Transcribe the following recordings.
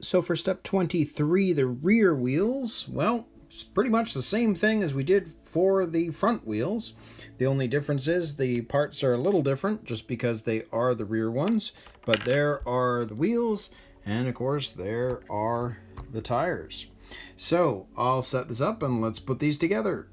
So for step 23, the rear wheels, well, it's pretty much the same thing as we did for the front wheels. The only difference is the parts are a little different just because they are the rear ones, but there are the wheels, and of course there are the tires. So I'll set this up and let's put these together.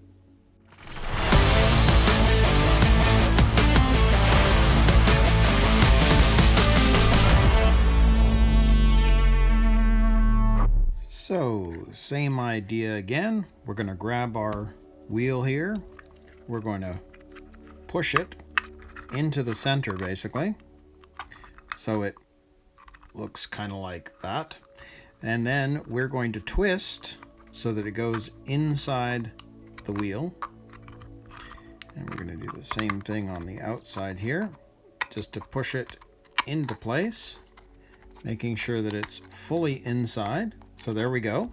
So, same idea again. We're going to grab our wheel here. We're going to push it into the center, basically. So it looks kind of like that. And then we're going to twist so that it goes inside the wheel. And we're going to do the same thing on the outside here, just to push it into place, making sure that it's fully inside. So there we go.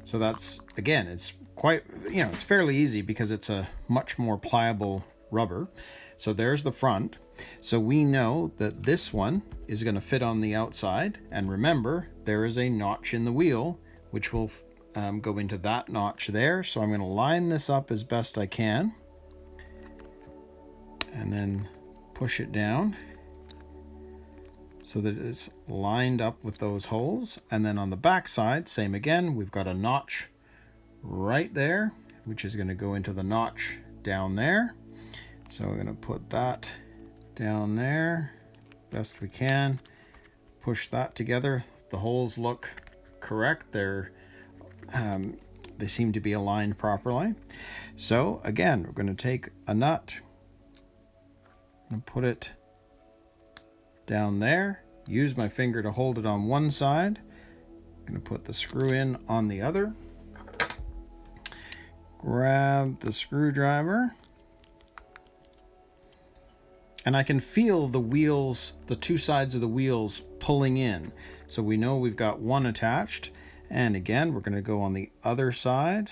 So that's, again, it's quite, it's fairly easy because it's a much more pliable rubber. So there's the front. So we know that this one is going to fit on the outside. And remember, there is a notch in the wheel, which will go into that notch there. So I'm going to line this up as best I can. And then push it down so that it's lined up with those holes. And then on the back side, same again, we've got a notch right there, which is going to go into the notch down there. So we're going to put that down there best we can, push that together. The holes look correct. They seem to be aligned properly. So again, we're going to take a nut and put it down there, use my finger to hold it on one side. I'm going to put the screw in on the other. Grab the screwdriver. And I can feel the wheels, the two sides of the wheels pulling in. So we know we've got one attached. And again, we're going to go on the other side.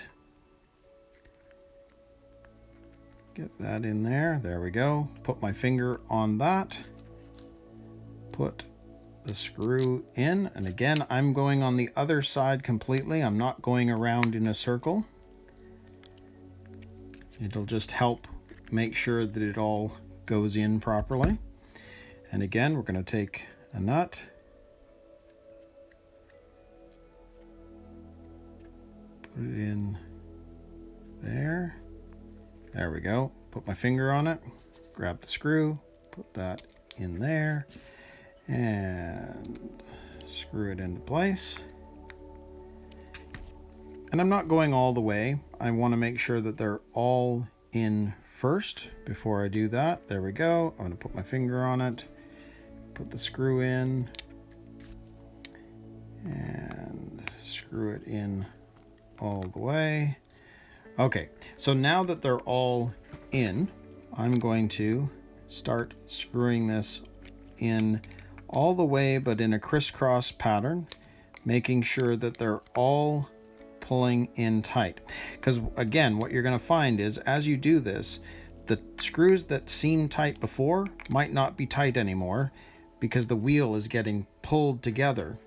Get that in there. There we go. Put my finger on that. Put the screw in, and again I'm going on the other side completely. I'm not going around in a circle. It'll just help make sure that it all goes in properly. And again, we're going to take a nut, put it in there. There we go. Put my finger on it, grab the screw, put that in there, and screw it into place. And I'm not going all the way. I want to make sure that they're all in first before I do that. There we go. I'm going to put my finger on it, put the screw in, and screw it in all the way. Okay, so now that they're all in, I'm going to start screwing this in all the way, but in a crisscross pattern, making sure that they're all pulling in tight. Because again, what you're going to find is as you do this, the screws that seemed tight before might not be tight anymore because the wheel is getting pulled together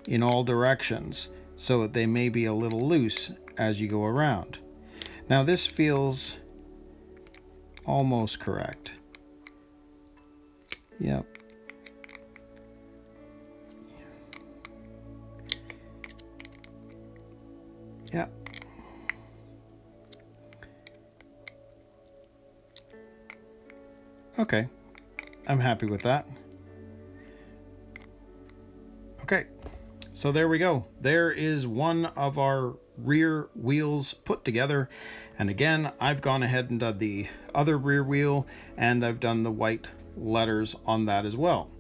in all directions, so they may be a little loose as you go around. Now this feels almost correct. Yep. Yeah. Okay. I'm happy with that. Okay. So there we go. There is one of our rear wheels put together. And again, I've gone ahead and done the other rear wheel, and I've done the white letters on that as well.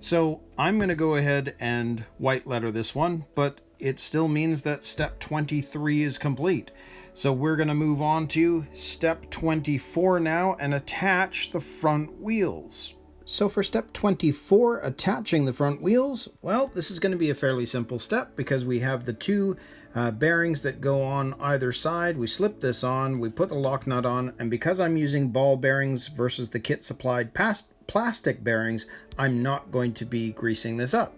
So I'm going to go ahead and white letter this one, but it still means that step 23 is complete. So we're going to move on to step 24 now and attach the front wheels. So for step 24, attaching the front wheels, well, this is going to be a fairly simple step because we have the two bearings that go on either side. We slip this on, we put the lock nut on, and because I'm using ball bearings versus the kit supplied plastic bearings, I'm not going to be greasing this up.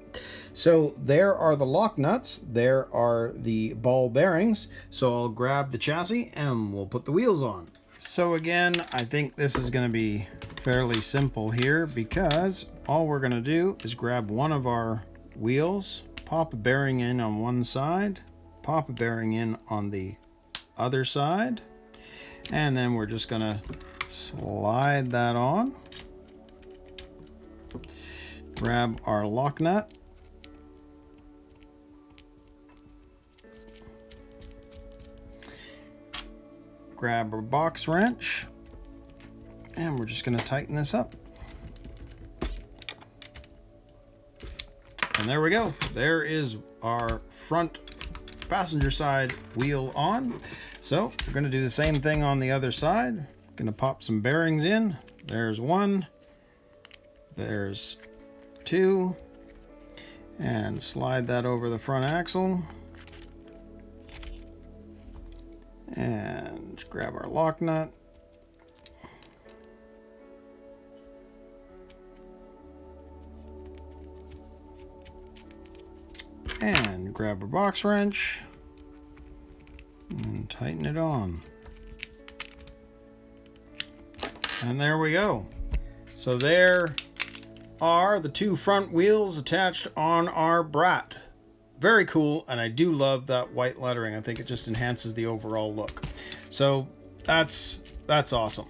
So there are the lock nuts, there are the ball bearings. So I'll grab the chassis and we'll put the wheels on. So again, I think this is going to be fairly simple here, because all we're going to do is grab one of our wheels, pop a bearing in on one side, pop a bearing in on the other side, and then we're just going to slide that on. Grab our lock nut, grab our box wrench, and we're just going to tighten this up. And there we go. There is our front passenger side wheel on. So we're going to do the same thing on the other side. Going to pop some bearings in. There's one. There's two. And slide that over the front axle. And grab our lock nut. And grab a box wrench and tighten it on. And there we go. So there are the two front wheels attached on our BRAT. Very cool, and I do love that white lettering. I think it just enhances the overall look. So that's awesome.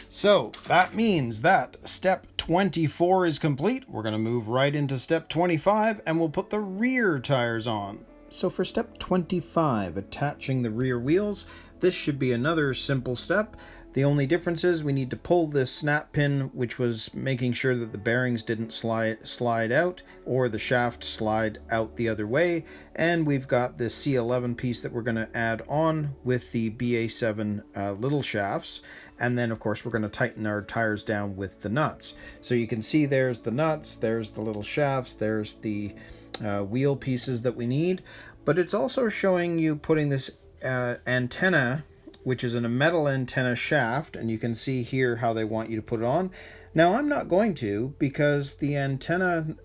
So that means that step 24 is complete. We're going to move right into step 25, and we'll put the rear tires on. So for step 25, attaching the rear wheels, this should be another simple step. The only difference is we need to pull this snap pin, which was making sure that the bearings didn't slide out or the shaft slide out the other way. And we've got this C11 piece that we're going to add on with the BA7 little shafts. And then of course we're going to tighten our tires down with the nuts. So you can see there's the nuts, there's the little shafts, there's the wheel pieces that we need. But it's also showing you putting this antenna, which is in a metal antenna shaft, and you can see here how they want you to put it on. Now I'm not going to, because the antenna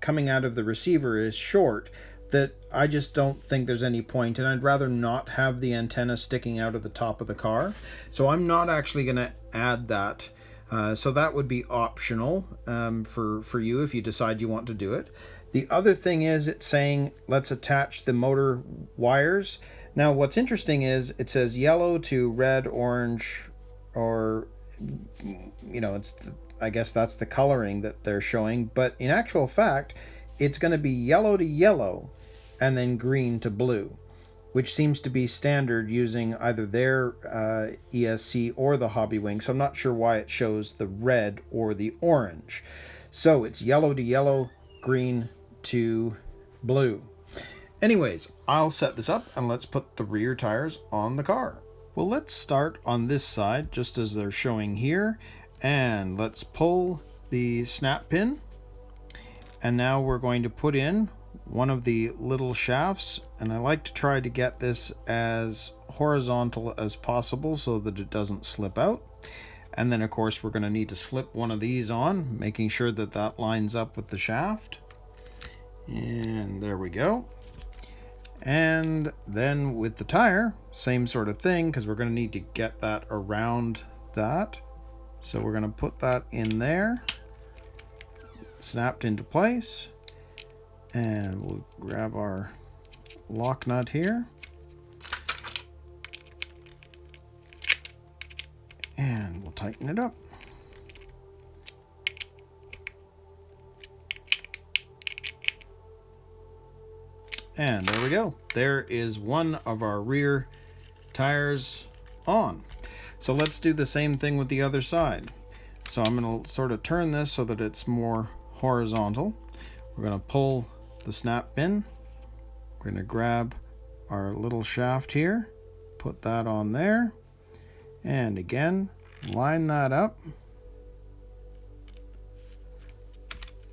coming out of the receiver is short, that I just don't think there's any point, and I'd rather not have the antenna sticking out of the top of the car. So I'm not actually going to add that. So that would be optional for you if you decide you want to do it. The other thing is it's saying let's attach the motor wires. Now what's interesting is it says yellow to red, orange, or I guess that's the coloring that they're showing, but in actual fact it's going to be yellow to yellow and then green to blue, which seems to be standard using either their ESC or the Hobbywing. So I'm not sure why it shows the red or the orange. So it's yellow to yellow, green to blue. Anyways, I'll set this up and let's put the rear tires on the car. Well, let's start on this side just as they're showing here, and let's pull the snap pin. And now we're going to put in one of the little shafts, and I like to try to get this as horizontal as possible so that it doesn't slip out. And then of course we're going to need to slip one of these on, making sure that that lines up with the shaft. And there we go. And then with the tire, same sort of thing, because we're going to need to get that around that. So we're going to put that in there, snapped into place, and we'll grab our lock nut here. And we'll tighten it up. And there we go. There is one of our rear tires on. So let's do the same thing with the other side. So I'm going to sort of turn this so that it's more horizontal. We're going to pull the snap pin. We're going to grab our little shaft here, put that on there, and again, line that up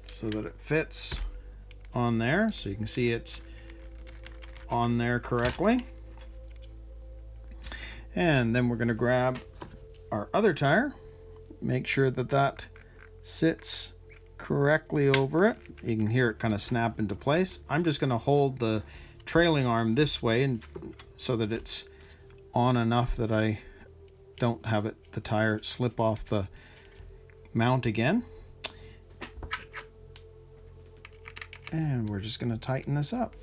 so that it fits on there. So you can see it's on there correctly. And then we're going to grab our other tire, Make sure that that sits correctly over it. You can hear it kind of snap into place. I'm just going to hold the trailing arm this way and so that it's on enough that I don't have the tire slip off the mount again. And we're just going to tighten this up.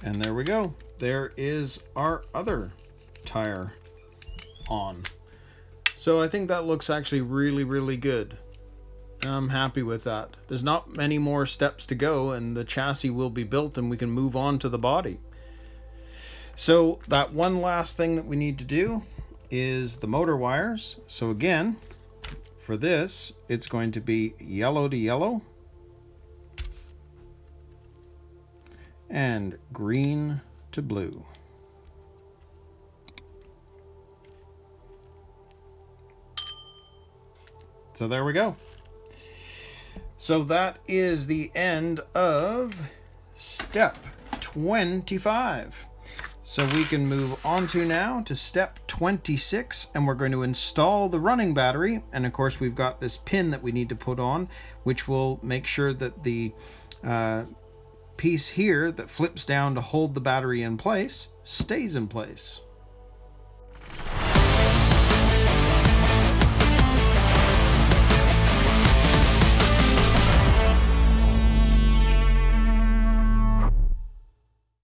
And there we go. There is our other tire on. So I think that looks actually really, really good. I'm happy with that. There's not many more steps to go and the chassis will be built and we can move on to the body. So that one last thing that we need to do is the motor wires. So again, for this, it's going to be yellow to yellow and green to blue. So there we go. So that is the end of step 25. So we can move on to now to step 26, and we're going to install the running battery. And of course we've got this pin that we need to put on, which will make sure that the piece here that flips down to hold the battery in place stays in place.